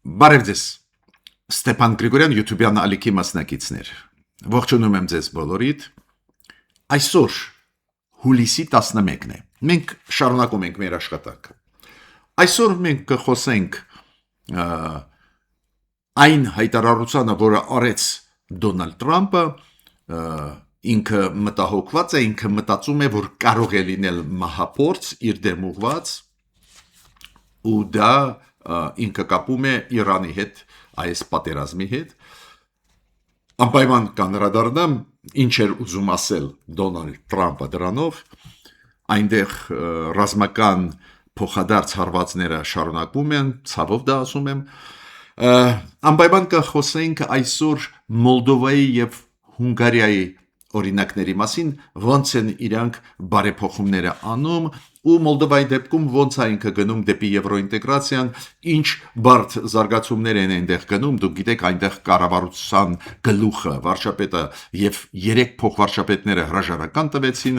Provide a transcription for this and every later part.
Բարև ձեզ, Ստեփան Գրիգորյան YouTube-յան ալիքի մասնակիցներ։ Ողջունում եմ ձեզ բոլորիդ։ Այսօր հուլիսի 11-ն է։ Մենք շարունակում ենք մեր աշխատանքը։ Այսօր մենք կխոսենք այն հայտարարությանը, որը արեց Դոնալդ Թրամփը, ինքը մտահոգված է, ինքը մտածում է, որ կարող է լինել մահափորձ իր դեմ ուղված, ու դա ինքը կապում է Իրանի հետ, այս պատերազմի հետ։ Անպայման կանրադառնամ, ինչ էր ուզում ասել Դոնալդ Թրամփը դրանով, այնտեղ ռազմական փոխադարձ հարվածները շարունակվում են, ցավով դա ասում եմ, անպայման կխոսենք այսօր Մոլդովայի եւ Հունգարիայի օրինակների մասին, ոնց են իրանք բարեփոխումները անում, ու Մոլդովայի դեպքում ոնց է ինքը գնում դեպի եվրոինտեգրացիան, ինչ բարդ զարգացումներ են այնտեղ գնում, դուք գիտեք, այնտեղ կառավարության գլուխը, վարչապետը եւ 3 փոխվարչապետները հրաժարական տվեցին,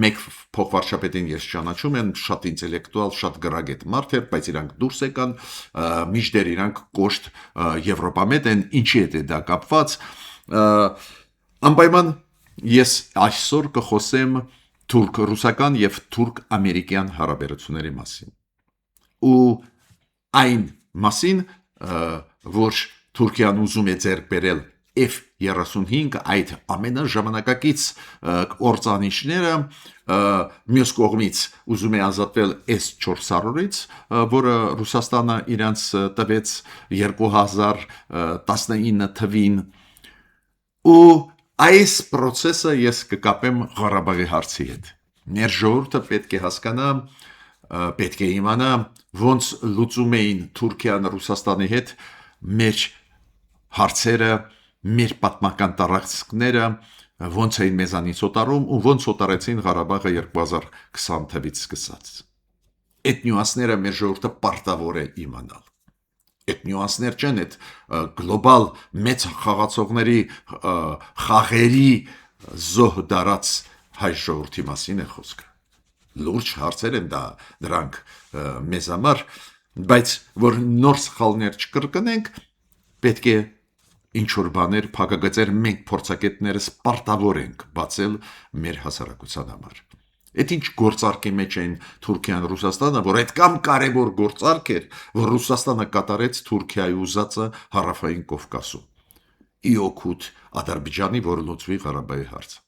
մեկ փոխվարչապետին ես ճանաչում եմ, շատ ինտելեկտուալ, շատ գրագետ մարդ էր, բայց իրանք դուրս եկան, մինչդեռ իրանք կոշտ եվրոպամետ են, ինչի հետ է դա կապված, անպայման ես այսօր կխոսեմ թուրք-ռուսական եւ թուրք-ամերիկյան հարաբերությունների մասին ու այն մասին, որ Թուրքիան ուզում է ձեռք բերել F-35 այդ ամենաժամանակակից օրծանիչները, մյուս կողմից ուզում է ազատվել S-400-ից, որը Ռուսաստանը իրանց տվեց 2019 թվին, ու այս process-ը ես կկապեմ Ղարաբաղի հարցի հետ։ Մեր ժողովուրդը պետք է հասկանա, պետք է իմանա, ոնց լուծում էին Թուրքիան Ռուսաստանի հետ մեր հարցերը, մեր պատմական տարածքները, ոնց էին մեզանից օտարում ու ոնց օտարեցին Ղարաբաղը 2020 թվականից սկսած։ Այդ նյուանսները մեր ժողովուրդը պարտավոր է իմանալ։ Այդ նյուանսներ չեն, այդ գլոբալ մեծ խաղացողների խաղերի զոհ դարած հայ ժողովրդի մասին է խոսքը։ Լուրջ հարցեր են դա, դրանք մեզ համար, բայց որ նոր սխալներ չկրկնենք, պետք է ինչ-որ բաներ, փակագծեր մենք փորձագետներս պարտավոր ենք բացել մեր հասարակության համար։ Այդ ինչ գործարքի մեջ են Թուրքիան, Ռուսաստանը, որ այդքան կարևոր գործարք էր, որ Ռուսաստանը կատարեց Թուրքիայի ուզածը Հարավային Կովկասում։ Ի օգուտ Ադրբեջանի, որ լուծվի Ղարաբաղի հարցը։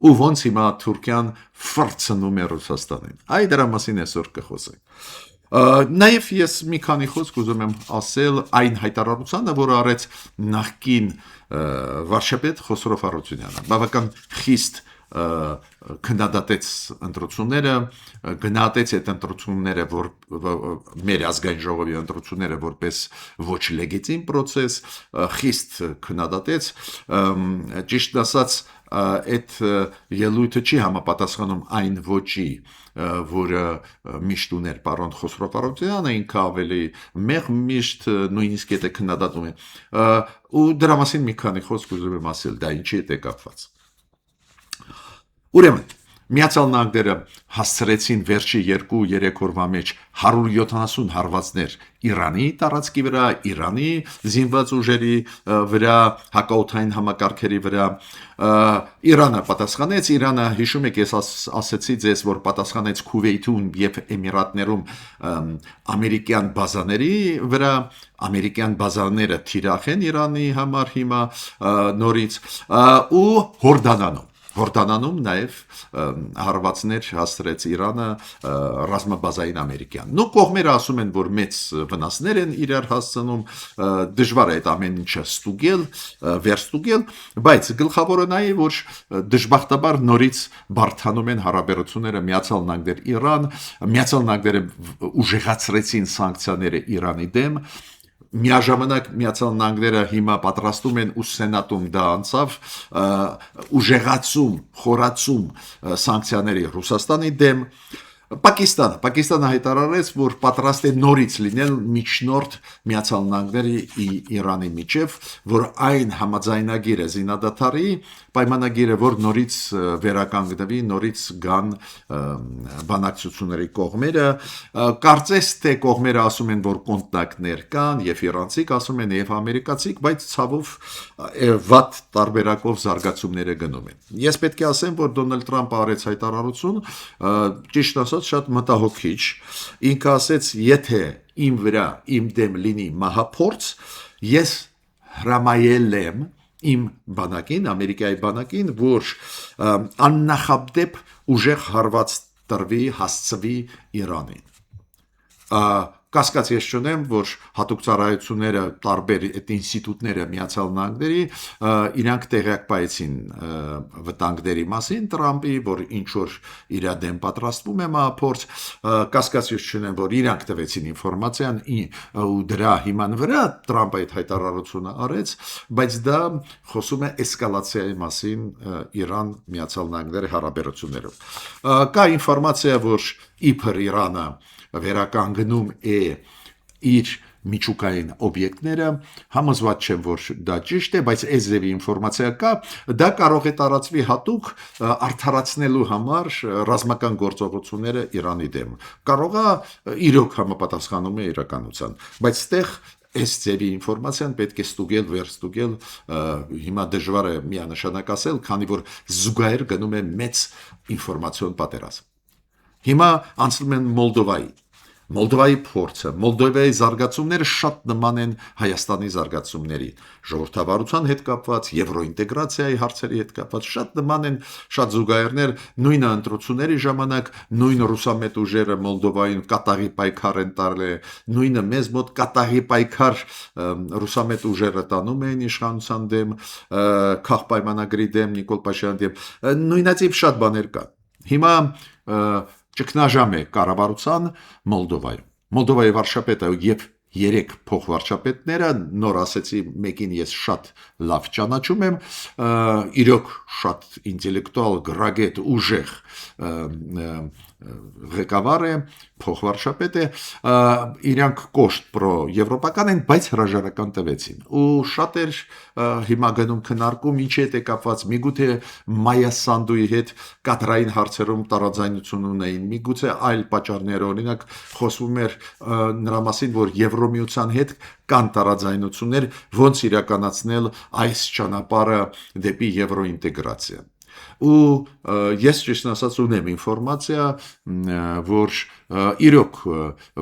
Ու ոնց հիմա Թուրքիան ֆրցնում է Ռուսաստանին։ Այ դրա մասին այսօր կխոսենք։ Նաև ես մի քանի խոսք ուզում եմ ասել այն հայտարարությանը, որ արեց նախկին վարչապետ Խոսրով Հարությունյանը։ Բավական խիստ քննադատեց ընտրությունները, գնահատեց այդ ընտրությունները, որ մեր ազգային ժողովի ընտրությունները որպես ոչ լեգիտիմ process, խիստ քննադատեց, ճիշտ ասած, այդ ելույթը չի համապատասխանում այն ոճի, որը միշտ ուներ պարոն Խոսրով Հարությունյանը, ինքը ավելի միշտ նույնիսկ եթե քննադատում է, ու դրա մասին մի քանի խոսք ուզում եմ ասել, դա ինչի հետ է կապված։ Ուրեմն, Միացյալ Նահանգները հասցրեցին վերջի 2-3 օրվա մեջ 170 հարվածներ Իրանի տարածքի վրա, Իրանի զինված ուժերի վրա, հակաօդային համակարգերի վրա, Իրանը պատասխանեց, Իրանը, հիշում եք, ես ասեցի ձեզ, որ պատասխանեց Քուվեյթում եւ Էմիրատներում ամերիկյան բազաների վրա, ամերիկյան բազաները թիրախ են Իրանի համար հիմա նորից, ու Հորդանանում նաև հարվածներ հասցրեց Իրանը ռազմաբազային ամերիկյան։ Նու կողմերը ասում են, որ մեծ վնասներ են իրար հասցնում, դժվար է այդ ամեն ինչը ստուգել, վերստուգել, բայց գլխավորը նա է, որ դժբախտաբար նորից բարդանում են հարաբերությունները Միացյալ Նահանգներ-Իրան, Միացյալ Նահանգները ուժեղացրեցին սանկցիաները Իրանի դեմ, միաժամանակ Միացյալ Նահանգները հիմա պատրաստում են ու Սենատում դա անցավ ուժեղացում, խորացում սանկցիաների Ռուսաստանի դեմ, Պակիստանը հայտարարեց, որ պատրաստ է նորից լինել միջնորդ Միացյալ Նահանգների Իրանի միջև, որ այն համաձայնագիրը զինադադարի պայմանագիրը, որ նորից վերականգնվի, նորից գան բանակցությունների կողմերը, կարծես թե կողմերը ասում են, որ կոնտակտներ կան, եւ իրանցիք ասում են, եւ ամերիկացիք, բայց ցավով վատ տարբերակով զարգացումները գնում են։ Ես պետք է ասեմ, որ Դոնալդ Թրամփը արեց հայտարարություն, ճիշտ ասած շատ մտահոգիչ, ինքը ասեց, եթե իմ վրա իմ դեմ լինի մահափորձ, ես հրամայել եմ իմ բանակին, Ամերիկայի բանակին, որ աննախադեպ ուժեղ հարված տրվի, հասցվի Իրանին։ Կասկած ես չունեմ, որ հատուկ ծառայությունները, տարբեր այդ ինստիտուտները Միացյալ Նահանգների իրանք տեղյակ պայեցին վտանգների մասին Տրամփի, որ ինչ որ իր դեմ պատրաստվում է մահափորձ, կասկած ես չունեմ, որ իրանք տվեցին ինֆորմացիան ու դրա հիման վրա Տրամփը այդ հայտարարությունը արեց, բայց դա խոսում է էսկալացիայի մասին Իրան Միացյալ Նահանգների հարաբերություններով։ Կա ինֆորմացիա, որ իբր Իրանը վերականգնում է իր միջուկային օբյեկտները, համոզված չեմ, որ դա ճիշտ է, բայց այս ձևի ինֆորմացիա կա, դա կարող է տարածվի հատուկ արդարացնելու համար ռազմական գործողությունները Իրանի դեմ։ Կարող է իրոք համապատասխանում է իրականության, բայց այդտեղ այս ձևի ինֆորմացիան պետք է ստուգել, վերստուգել, հիմա դժվար է միանշանակ ասել, քանի որ զուգահեռ գնում է մեծ ինֆորմացիոն պատերազմ։ Հիմա անցնում են Մոլդովայի փորձը, Մոլդովայի զարգացումները շատ նման են Հայաստանի զարգացումներին, ժողովրդավարության հետ կապված, եվրոինտեգրացիայի հարցերի հետ կապված, շատ նման են, շատ զուգահեռներ, նույնը ընտրությունների ժամանակ, նույն ռուսամետ ուժերը Մոլդովային կատաղի պայքար են տարել, նույնը մեզ մոտ կատաղի պայքար ռուսամետ ուժերը տանում էին իշխանության դեմ, քաղաքապայմանագրի դեմ, Նիկոլ Փաշինյանի դեմ, նույնացիվ շատ բաներ կան։ Հիմա ճգնաժամ է կառավարության Մոլդովայում։ Մոլդովայի վարչապետը եւ 3 փոխվարչապետները, նոր ասեցի, մեկին ես շատ լավ ճանաչում եմ, իրոք շատ ինտելեկտուալ, գրագետ, ուժեղ ղեկավար է, փոխվարչապետ է, իրանք կոշտ պրո-եվրոպական են, բայց հրաժարական տվեցին։ Ու շատեր հիմա գնում քննարկում ինչի հետ է կապված, միգուցե Մայա Սանդուի հետ կադրային հարցերում տարաձայնություն ունեին, միգուցե այլ պատճառներ, օրինակ խոսվում էր նրա մասին, որ Եվրոմիության հետ կան տարաձայնություններ, ոնց իրականացնել այս ճանապարհը դեպի եվրոինտեգրացիա։ Ու ես ճիշտ ասած ունեմ ինֆորմացիա, որ իրոք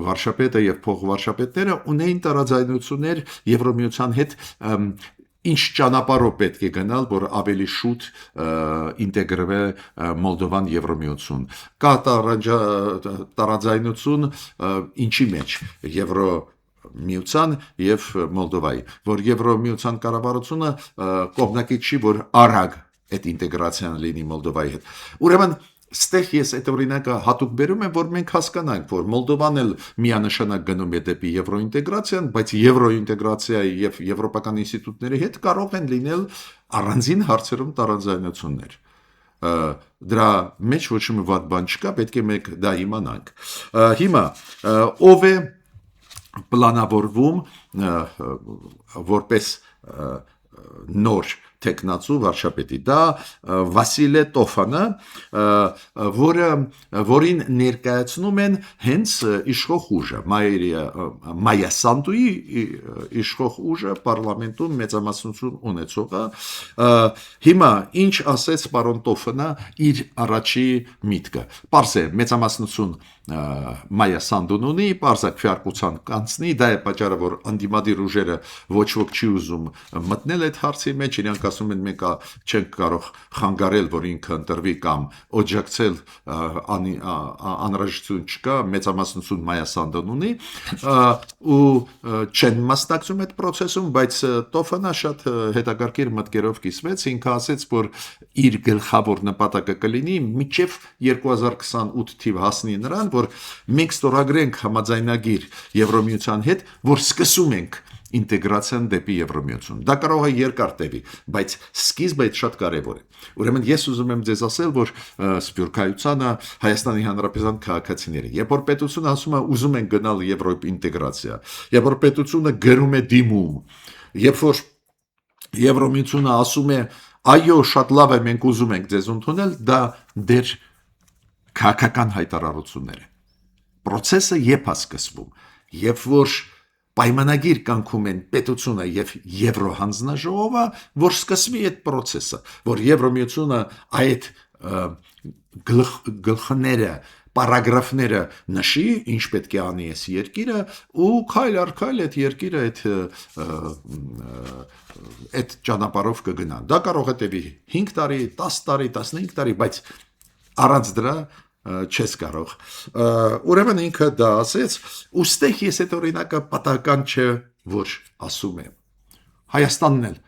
վարչապետը եւ փոխվարչապետները ունեին տարաձայնություններ Եվրոմիության հետ, ինչ ճանապարհով պետք է գնալ, որ ավելի շուտ ինտեգրվի Մոլդովան Եվրոմիություն։ Կա տարաձայնություն ինչի մեջ Եվրոմիության եւ Մոլդովայի, որ Եվրոմիության կառավարությունը կողմնակից չի, որ արագ այդ ինտեգրացիան լինի Մոլդովայի հետ։ Ուրեմն ստեղ ես այդ օրինակը հատուկ բերում եմ, որ մենք հասկանանք, որ Մոլդովան էլ միանշանակ գնում է դեպի եվրոինտեգրացիան, բայց եվրոինտեգրացիայի եւ եվրոպական ինստիտուտների հետ կարող են լինել առանձին հարցերում տարաձայնություններ։ Դրա մեջ ոչ մի վատ բան չկա, պետք է մենք դա իմանանք։ Հիմա ով է պլանավորվում որպես նոր տեխնացու վարչապետի, դա Վասիլե Տոֆանը, որին ներկայացնում են հենց իշխող ուժը, Մայա Սանդուի իշխող ուժը պարլամենտում մեծամասնություն ունեցողը։ Հիմա ինչ ասեց պարոն Տոֆանը իր առաջի միտքը։ Պարզ է, մեծամասնություն Մայա Սանդուն ունի, պարզ է քվեարկության կանցնի, դա է պատճառը, որ անդիմադիր ուժերը ոչ ոք չի ուզում մտնել այդ հարցի մեջ, իրանք ասում են մենք չենք կարող խանգարել, որ ինքը ընտրվի կամ օջակցել, անհրաժեշտություն չկա, մեծամասնություն Մայա Սանդուն ունի ու չեն մասնակցում այդ process-ում, բայց Տոֆանը շատ հետաքրքիր մտքերով կիսվեց, ինքը ասեց, որ իր գլխավոր նպատակը կլինի մինչև 2028 թիվ հասնի նրան, որ մենք ստորագրենք համաձայնագիր Եվրոմիության հետ, որ սկսում ենք ինտեգրացիան դեպի Եվրոմիություն։ Դա կարող է երկար տևի, բայց սկիզբը այդ շատ կարևոր է։ Ուրեմն ես ուզում եմ ձեզ ասել, որ Սփյուռքայությանը Հայաստանի Հանրապետության քաղաքացիները, երբ որ պետությունը ասում է ուզում են գնալ Եվրոպա ինտեգրացիա, երբ որ պետությունը գրում է դիմում, երբ որ Եվրոմիությունը ասում է այո, շատ լավ է, մենք ուզում ենք ձեզ ընդունել, դա դեր քաղաքական հայտարարություններ է։ Պրոցեսը երբ է սկսվում, երբ որ պայմանագիր կանքում են պետությունը եւ Եվրոհանձնաժողովը, որ սկսվի այդ process-ը, որ Եվրոմիությունը այդ գլխները, պարագրաֆները նշի, ինչ պետք է անի այս երկիրը, ու քայլ առ քայլ այդ երկիրը այդ ճանապարհով կգնա։ Դա կարող է տևի 5 տարի, 10 տարի, 15 տարի, բայց առանց դրա չես կարող։ Ուրեմն ինքը դա ասեց, ուստեղ ես այդ օրինակը պատահական չէ, որ ասում եմ։ Հայաստանն էլ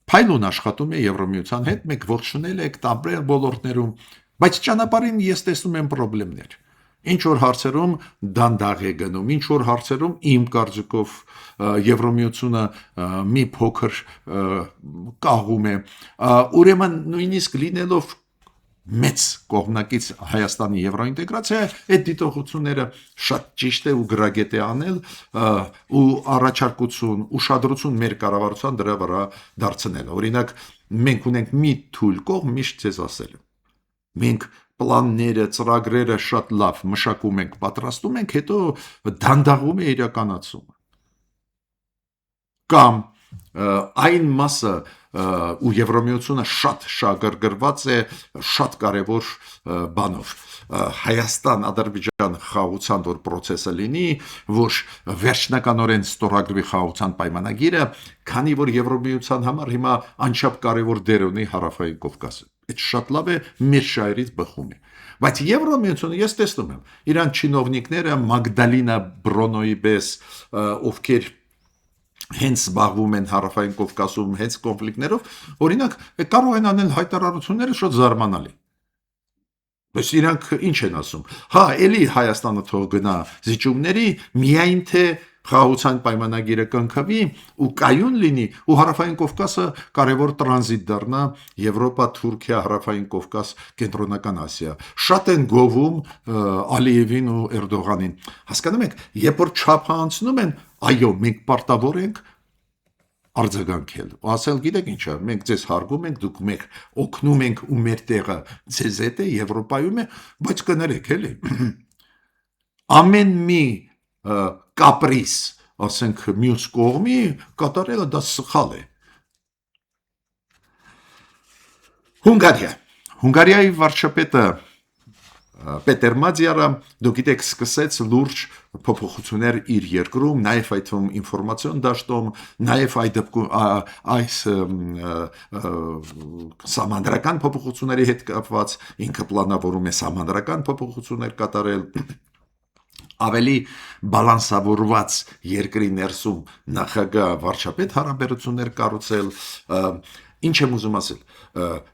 փայլուն աշխատում է Եվրոմիության հետ, մենք ողջունել ենք տարբեր ոլորտներում, բայց ճանապարհին ես տեսնում եմ խնդիրներ։ Ինչ որ հարցերում դանդաղ է գնում, ինչ որ հարցերում իմ կարծիքով Եվրոմիությունը մի փոքր կաղում է։ Ուրեմն նույնիսկ լինելով մեծ կողմնակից Հայաստանի եվրոինտեգրացիա, այդ դիտողությունները շատ ճիշտ է ու գրագետ է անել ու առաջարկություն, ուշադրություն մեր կառավարության դրա վրա դարձնել։ Օրինակ, մենք ունենք մի թույլ կողմ, միշտ ձեզ ասել եմ։ Մենք պլանները, ծրագրերը շատ լավ մշակում ենք, պատրաստում ենք, հետո դանդաղում է իրականացումը։ Կամ այն մասը ու Եվրոմիությունը շատ շահագրգռված է շատ կարևոր բանով Հայաստան Ադրբեջան խաղաղության որ process-ը լինի, որ վերջնականորեն ստորագրվի խաղաղության պայմանագիրը, քանի որ Եվրոմիության համար հիմա անչափ կարևոր դեր ունի Հարավային Կովկասը։ Այդ շատ լավ է, մեր շահերից բխում է։ Բայց Եվրոմիությունը ես տեսնում եմ, իրան չինովնիկները Մագդալինա Բրոնոյի պես, ովքեր հենց զբաղվում են Հարավային Կովկասում հենց կոնֆլիկտներով, օրինակ կարող են անել հայտարարությունները շատ զարմանալի։ Բայց իրանք ինչ են ասում։ Հա, էլի Հայաստանը թող գնա զիջումների, միայն թե խաղաղության պայմանագիրը կնքվի ու կայուն լինի, ու Հարավային Կովկասը կարևոր տրանզիտ դառնա Եվրոպա, Թուրքիա, Հարավային Կովկաս, Կենտրոնական Ասիա։ Շատ են գովում Ալիևին ու Էրդողանին։ Հասկանում եք, երբ որ չափը անցնում են, այո, մենք պարտավոր ենք արձագանքել։ Ու ասել, գիտեք ինչա, մենք ձեզ հարգում ենք, դուք մեկ օգնում ենք ու մեր տեղը ձեզ հետ է, Եվրոպայում է, բայց կներեք, էլի։ Ամեն մի կապրիս, ասենք մյուս կողմի կատարելը դա սխալ է։ Հունգարիայի վարչապետը Պետեր Մադյարը, դուք գիտեք, սկսեց լուրջ փոփոխություններ իր երկրում, նաև այդ ինֆորմացիոն դաշտում, նաև այս սահմանադրական փոփոխությունների հետ կապված ինքը պլանավորում է սահմանադրական փոփոխություններ կատարել, ավելի բալանսավորված երկրի ներսում նախագահ վարչապետ հարաբերություններ կառուցել, ինչ եմ ուզում ասել,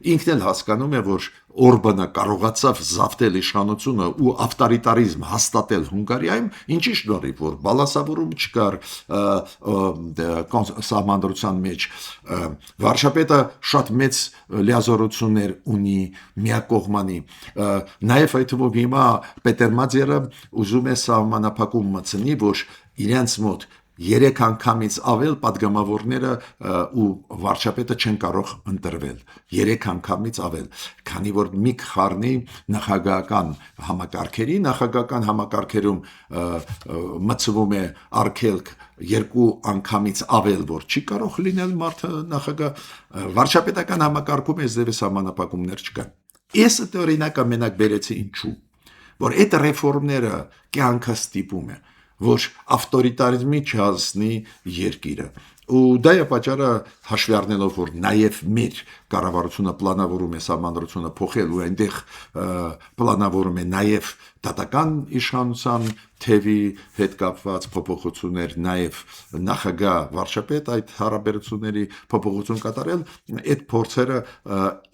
ինքն էլ հասկանում է, որ Օրբանը կարողացավ զավթել իշխանությունը ու ավտորիտարիզմ հաստատել Հունգարիայում, ինչի շնորհիվ, որ բալանսավորում չկար սահմանադրության մեջ, վարչապետը շատ մեծ լիազորություններ ունի միակողմանի, նաև այդ թվում հիմա Պետեր Մադյարը ուզում է սահմանափակում մտցնի, որ իրենց մոտ 3 անգամից ավել падգամավորները ու վարչապետը չեն կարող ընտրվել 3 անգամից ավել, քանի որ մի խառնի նախագահական համակարգերում մտցվում է արգելք 2 անգամից ավել, որ չի կարող լինել մարդը նախագահ, վարչապետական համակարգում այս դեպի սահմանափակումներ չկան։ Ես այդ օրինակը մենակ բերեցի ինչու, որ այդ ռեֆորմները կյանքը ստիպում է, որ ավտորիտարիզմի չհասնի երկիրը։ Ու դա է պատճառը հաշվի առնելով, որ նաև մեր կառավարությունը պլանավորում է սահմանադրությունը փոխել ու այնտեղ պլանավորում է նաև դատական իշխանության թևի հետ կապված փոփոխություններ, նաև նախագահ վարչապետ այդ հարաբերությունների փոփոխություն կատարել, այդ փորձերը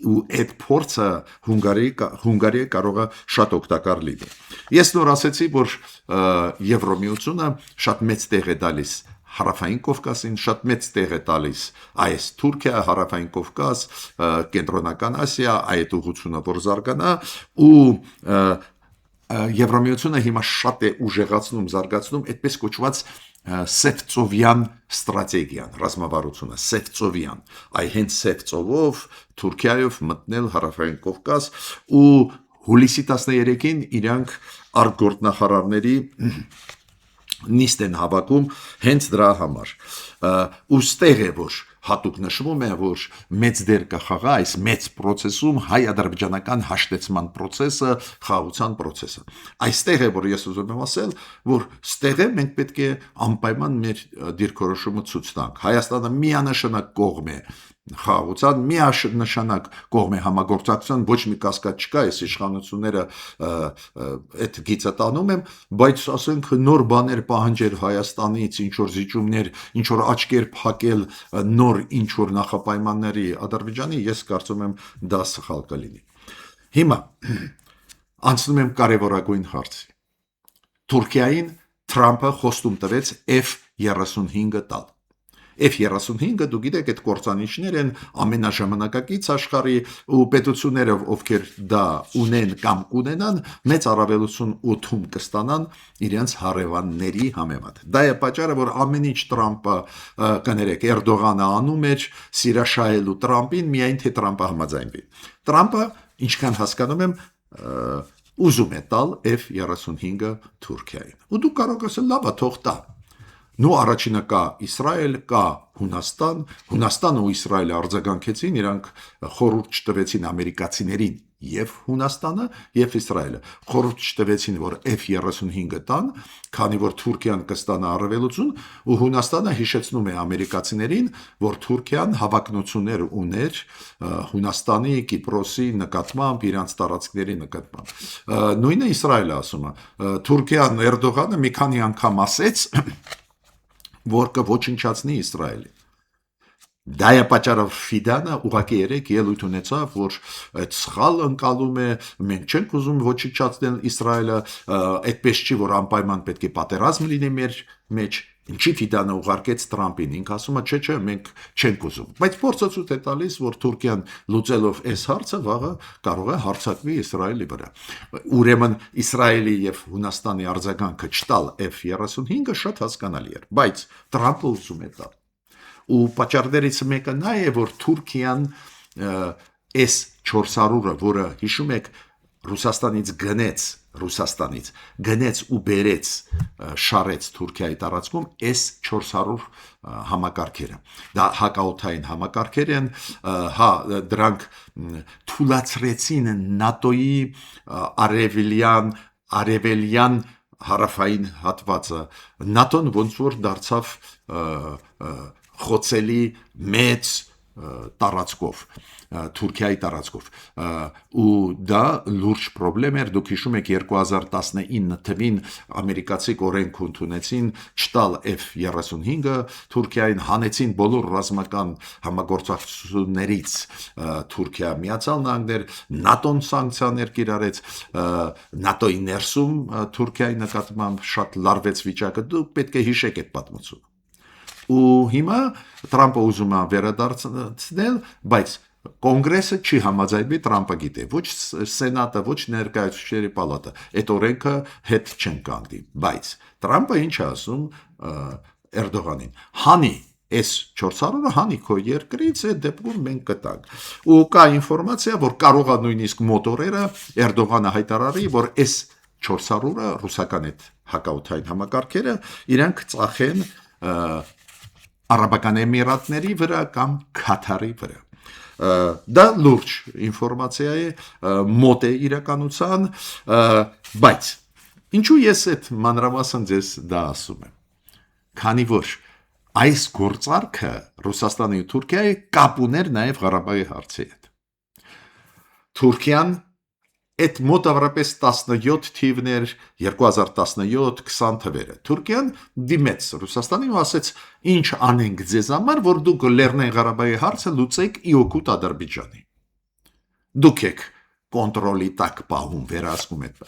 ու այդ փորձը Հունգարիայի կարող է շատ օգտակար լինի։ Ես նոր ասեցի, որ Եվրոմիությունը շատ մեծ տեղ է տալիս Հարավային Կովկասին շատ մեծ տեղ է տալիս այս Թուրքիա, Հարավային Կովկաս, Կենտրոնական Ասիա, այդ ուղղությունը որ զարգանա ու Եվրամիությունը հիմա շատ է ուժեղացնում, զարգացնում այդպես կոչված Սևծովյան ստրատեգիան, ռազմավարությունը, Սևծովյան, այ հենց Սևծովով Թուրքիայով մտնել Հարավային Կովկաս ու հուլիսի 13-ին իրանք արտգործնախարարների նիստ են հավաքում հենց դրա համար ու ստեղ է որ հատուկ նշվում է որ մեծ դեր կխաղա այս մեծ process-ում հայ-ադրբեջանական հաշտեցման process-ը, խաղաղության process-ը այստեղ է որ ես ուզում եմ ասել որ ստեղ է մենք պետք է անպայման մեր դիրքորոշումը ցույց տանք Հայաստանը միանշանակ կողմ է խաղաղության միանշանակ կողմ է համագործակցության ոչ մի կասկած չկա այս իշխանությունները այդ գիծը տանում եմ բայց ասենք նոր բաներ պահանջեր Հայաստանից ինչ որ զիջումներ ինչ որ աչքեր փակել նոր ինչ որ նախապայմանների Ադրբեջանի ես կարծում եմ դա սխալ կլինի հիմա անցնում եմ կարևորագույն հարցի Թուրքիային Թրամփը խոստում տվեց F-35 տալ F-35-ը դու գիտեք այդ կործանիչներ են ամենաժամանակակից աշխարհի ու պետությունները ովքեր դա ունեն կամ կունենան մեծ առավելություն օդում կստանան իրենց հարևանների համեմատ դա է պատճառը որ ամեն ինչ Թրամփը կներեք Էրդողանը անում էր սիրաշահելու Թրամփին միայն թե Թրամփը համաձայնվի Թրամփը ինչքան հասկանում եմ ուզում է տալ F-35-ը Թուրքիային ու դու կարող ես լավա թող տա Նու առաջինը կա Իսրայել, կա Հունաստան, Հունաստանը ու Իսրայելը արձագանքեցին, իրանք խորհուրդ չտվեցին ամերիկացիներին եւ Հունաստանը եւ Իսրայելը։ Խորհուրդ չտվեցին, որ F-35-ը տան, քանի որ Թուրքիան կստանա առավելություն, ու Հունաստանը հիշեցնում է ամերիկացիներին, որ Թուրքիան հավակնություններ ուներ Հունաստանի, Կիպրոսի նկատմամբ, իրանց տարածքների նկատմամբ։ Նույնը Իսրայելը ասում է, Թուրքիան Էրդողանը մի քանի անգամ ասեց որ կոչնչացնի Իսրայելը։ Դա է պատճառը Ֆիդանը ուղղակի երեք ելույթ ունեցավ, որ այդ սխալ ընկալում է, մենք չենք ուզում ոչնչացնել Իսրայելը, այդպես չի, որ անպայման պետք է պատերազմ լինի մեր մեջ, ինչի Ֆիդանը ուղարկեց Թրամփին, ինքը ասում է, չէ, մենք չենք ուզում։ Բայց փորձը ցույց է տալիս, որ Թուրքիան լուծելով այս հարցը վաղը կարող է հարձակվի Իսրայելի վրա։ Ուրեմն Իսրայելի եւ Հունաստանի արձագանքը չտալ F-35-ը շատ հասկանալի էր, բայց Թրամփը ուզում է տալ։ Ու պատճառներից մեկը նա է, որ Թուրքիան S-400-ը, որը հիշում եք Ռուսաստանից գնեց ու բերեց շարեց Թուրքիայի տարածքում S-400 համակարգերը։ Դա հակաօդային համակարգեր են, դրանք թուլացրեցին ՆԱՏՕ-ի արևելյան հարավային հատվածը։ ՆԱՏՕ-ն ոնց որ դարձավ խոցելի մեծ տարածքով Թուրքիայի տարածքով ու դա լուրջ խնդրեմ էր դուք հիշում եք 2019 թվին ամերիկացի օրենք ընդունեցին չտալ F-35-ը Թուրքիային հանեցին բոլոր ռազմական համագործակցություններից Թուրքիա Միացյալ Նահանգներ ՆԱՏՕ-ն սանկցիաներ կիրառեց ՆԱՏՕ-ի ներսում Թուրքիայի նկատմամբ շատ լարվեց վիճակը դուք պետք է հիշեք այդ պատմությունը ու հիմա Թրամփը ուզում է վերադարձնել, բայց Կոնգրեսը չի համաձայնվի Թրամփը գիտե, ոչ Սենատը, ոչ ներկայացուցիչների պալատը, այդ օրենքը հետ չեն կանգնի, բայց Թրամփը ինչ է ասում Էրդողանին, հանի S-400-ը հանի քո երկրից այդ դեպքում մենք կտանք։ Ու կա ինֆորմացիա, որ կարող է նույնիսկ մոտորերը Էրդողանը հայտարարի, որ S-400-ը ռուսական այդ հակաօդային համակարգերը իրանք ծախեն Արաբական Էմիրատների վրա կամ Քաթարի վրա։ Դա լուրջ ինֆորմացիա է, մոտ է իրականության, բայց ինչու ես այդ մանրամասն ձեզ դա ասում եմ։ Քանի որ այս գործարքը Ռուսաստանի ու Թուրքիայի կապ ուներ նաև Ղարաբաղի հարցի հետ։ Թուրքիան այդ մոտավորապես 17 թիվներ 2017-20 թվերը Թուրքիան դիմեց Ռուսաստանին ու ասեց ինչ անենք ձեզ համար որ դուք Լեռնային Ղարաբաղի հարցը լուծեք ի օգուտ Ադրբեջանի դուք եք կոնտրոլի տակ պահում վերահսկում եք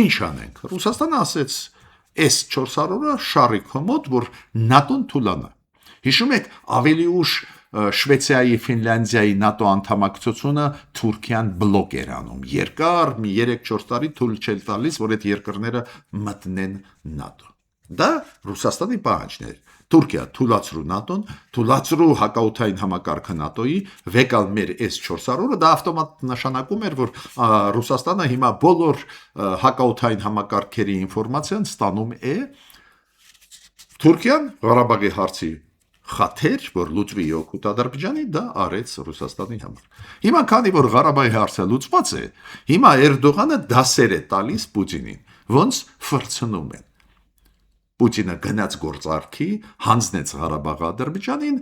ինչ անենք Ռուսաստանը ասեց S-400-ը շարի քո մոտ, որ ՆԱՏՕ-ն թուլանա։ Հիշում եք, ավելի ուշ Շվեյցարիայի, Ֆինլանդիայի ՆԱՏՕ անդամակցությունը Թուրքիան բլոկ էր անում։ Երկար մի 3-4 տարի թույլ չէր տալիս, որ այդ երկրները մտնեն ՆԱՏՕ։ Դա Ռուսաստանի պահանջն էր։ Թուրքիա թուլացրու ՆԱՏՕ-ն, թուլացրու հակաօդային համակարգը ՆԱՏՕ-ի, վեկալ մեր S-400-ը, դա ավտոմատ նշանակում էր, որ Ռուսաստանը հիմա բոլոր հակաօդային համակարգերի ինֆորմացիան ստանում է։ Թուրքիան Ղարաբաղի հարցի խաթեր, որ լուծվի օգուտ Ադրբեջանի, դա արեց Ռուսաստանի համար։ Հիմա քանի որ Ղարաբաղի հարցը լուծված է, հիմա Էրդողանը դասեր է տալիս Պուտինին, ոնց ֆրցնում են։ Պուտինը գնաց գործարքի, հանձնեց Ղարաբաղը Ադրբեջանին,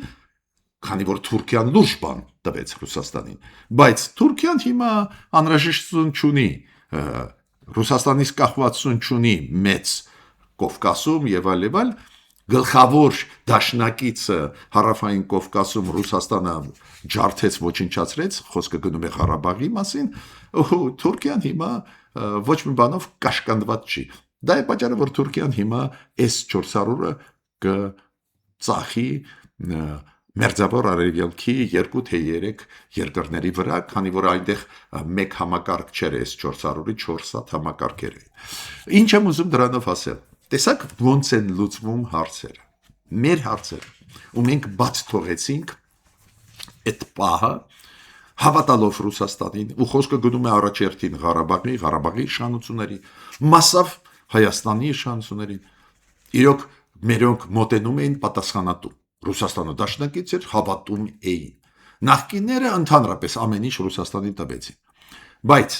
քանի որ Թուրքիան լուրջ բան տվեց Ռուսաստանին, բայց Թուրքիան հիմա անհրաժեշտություն չունի, Ռուսաստանից կախվածություն չունի մեծ Կովկասում եւ այլ, գլխավոր դաշնակիցը հարավային Կովկասում Ռուսաստանը ջարդեց, ոչնչացրեց, խոսքը գնում է Ղարաբաղի մասին, ու Թուրքիան հիմա ոչ մի բանով կաշկանդված չի։ Դա է պատճառը, որ Թուրքիան հիմա S-400-ը կծախի Մերձավոր Արևելքի 2 թե 3 երկրների վրա, քանի որ այնտեղ մեկ համակարգ չէր S-400-ի 4 հատ համակարգեր էին։ Ինչ եմ ուզում դրանով ասել։ Տեսակ ոնց են լուծվում հարցերը։ Մեր հարցերը, ու մենք բաց թողեցինք այդ պահը, հավատալով Ռուսաստանին, ու խոսքը գնում է առաջերտին Ղարաբաղի իշխանությունների, մասամբ Հայաստանի իշխանություններին։ Իրոք մերոնք մոտենում էին պատասխանատու։ Ռուսաստանը դաշնակից էր, հավատում էին։ Նախկինները ընդհանրապես ամեն ինչ Ռուսաստանին տվեցին։ Բայց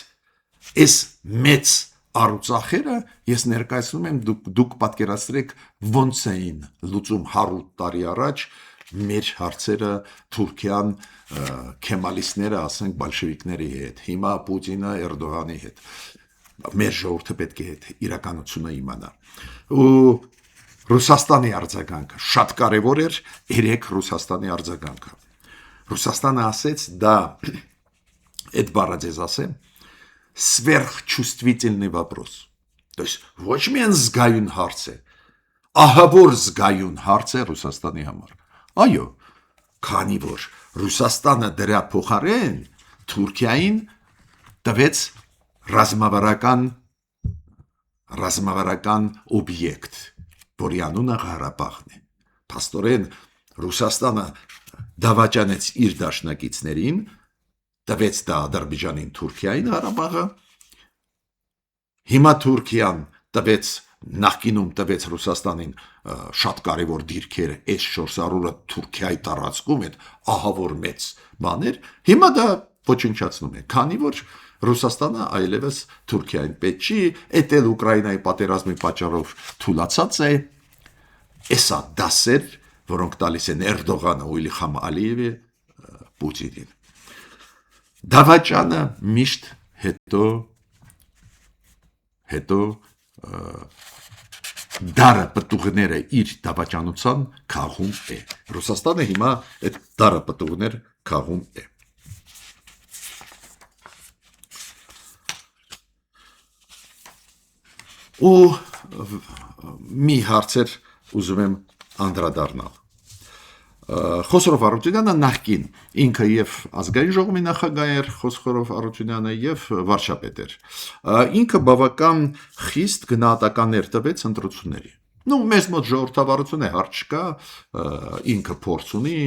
այս մեծ առուծախերը ես ներկայացնում եմ, դուք պատկերացրեք ոնց էին լուծում 100 տարի առաջ մեր հարցերը Թուրքիան քեմալիստները, ասենք բոլշևիկների հետ, հիմա Պուտինը Էրդողանի հետ։ Մեր ժողովուրդը պետք է իրականությունը իմանա։ Ու Ռուսաստանի արձագանքը շատ կարևոր էր, երեք Ռուսաստանի արձագանքը։ Ռուսաստանը ասեց, դա այդ բառը ձեզ ասեմ, сверхчувствительный вопрос. То есть ոչ միայն զգայուն հարց է, ահավոր զգայուն հարց է Ռուսաստանի համար։ Այո, քանի որ Ռուսաստանը դրա փոխարեն Թուրքիային տվեց ռազմավարական օբյեկտ, որի անունը Ղարաբաղն է։ Փաստորեն Ռուսաստանը դավաճանեց իր դաշնակիցներին, տվեց դա Ադրբեջանին, Թուրքիային Ղարաբաղը։ Հիմա Թուրքիան տվեց, նախկինում տվեց Ռուսաստանին շատ կարևոր դիրքեր, S-400-ը Թուրքիայի տարածքում այդ ահավոր մեծ բաներ, հիմա դա ոչնչացնում է, քանի որ Ռուսաստանը այլևս Թուրքիային պետք չի, էդ էլ Ուկրաինայի պատերազմի պատճառով թուլացած է, էսա դասեր, որոնք տալիս են Էրդողանը ու Իլհամ Ալիևը Պուտինին։ Դավաճանը միշտ հետո դարը պտուղները իր դավաճանության քաղում է։ Ռուսաստանը հիմա այդ դարը պտուղներ քաղում է։ Ու մի հարցեր ուզում եմ անդրադառնալ։ Խոսրով Արությունյանը նախկին ինքը եւ ազգային ժողովի նախագահ էր, Խոսրով Արությունյանը եւ վարչապետ էր։ Ինքը բավական խիստ գնահատականներ տվեց ընտրությունների։ Մեզ մոտ ժողովրդավարություն է, հարց չկա, ինքը փորձ ունի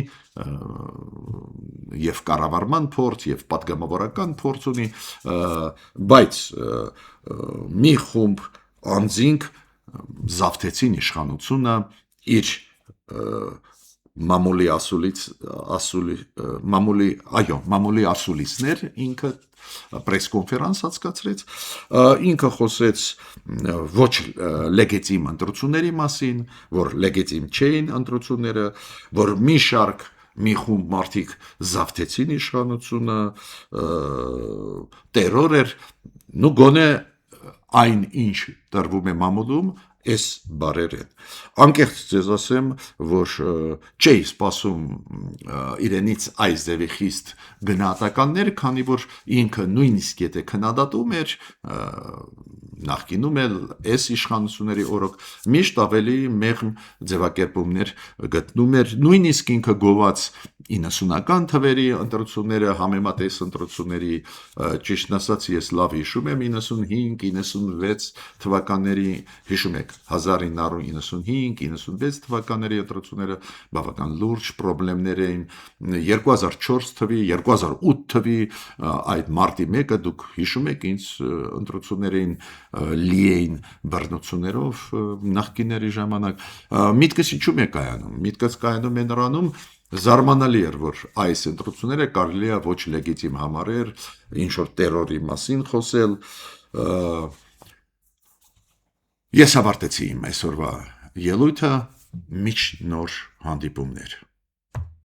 եւ կառավարման փորձ եւ պատգամավորական փորձ ունի, բայց մի խումբ անձինք զավթեցին իշխանությունը իր մամուլի ասուլիսներ, ինքը պրես-կոնֆերանս հասկացրեց, ինքը խոսեց ոչ լեգիտիմ ընտրությունների մասին, որ լեգիտիմ չէին ընտրությունները, որ մի շարք մի խումբ մարդիկ զավթեցին իշխանությունը, տերոր էր, գոնե այն ինչ տրվում է մամուլում, այս բարեր են։ Անկեղծ ձեզ ասեմ, որ չէի սպասում իրենից այս ձևի խիստ գնահատականներ, քանի որ ինքը նույնիսկ եթե քննադատում էր, նախկինում էլ այս իշխանությունների օրոք միշտ ավելի մեղմ ձևակերպումներ գտնում էր, նույնիսկ ինքը գոված 90-ական թվերի ընտրությունները, համեմատես ընտրությունների, ճիշտ ասած ես լավ հիշում եմ 95-96 թվականների, հիշում եք 1995-96 թվականների ընտրությունները բավական լուրջ խնդիրներ էին, 2004 թվի, 2008 թվի այդ մարտի 1-ը դուք հիշում եք ինձ ընտրություններին լի էին բռնություններով նախկիների ժամանակ, միտքս ինչու՞մ է կայանում, միտքս կայանում է նրանում, զարմանալի էր, որ այս ընտրությունները կարելի է ոչ լեգիտիմ համարել, ինչ-որ տերորի մասին խոսել, ես ավարտեցի իմ այսօրվա ելույթը, մինչ նոր հանդիպումներ։